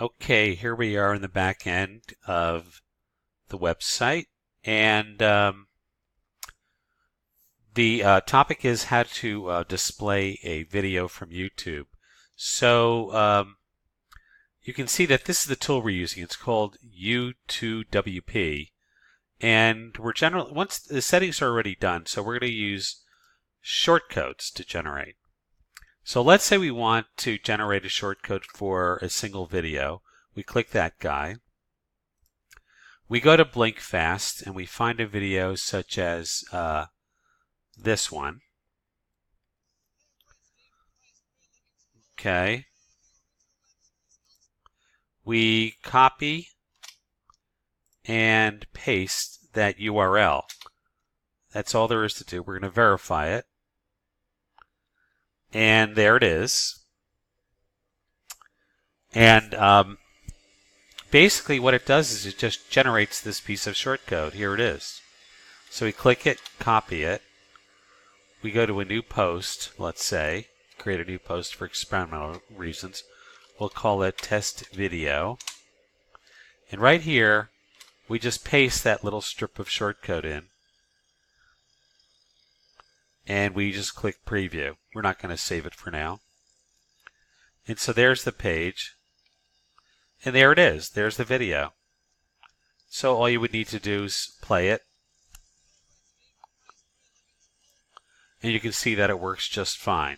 Okay, here we are in the back end of the website, and the topic is how to display a video from YouTube. So you can see that this is the tool we're using. It's called YotuWP, and we're generally once the settings are already done, so we're going to use shortcodes to generate. So let's say we want to generate a shortcode for a single video. We click that guy. We go to Blink Fast and we find a video such as this one. Okay. We copy and paste that URL. That's all there is to do. We're going to verify it. And there it is. And basically what it does is it just generates this piece of shortcode. Here it is. So we click it, copy it. We go to a new post, let's say, create a new post for experimental reasons. We'll call it test video. And right here, we just paste that little strip of shortcode in. And we just click preview. We're not going to save it for now. And so there's the page. And there it is. There's the video. So all you would need to do is play it. And you can see that it works just fine.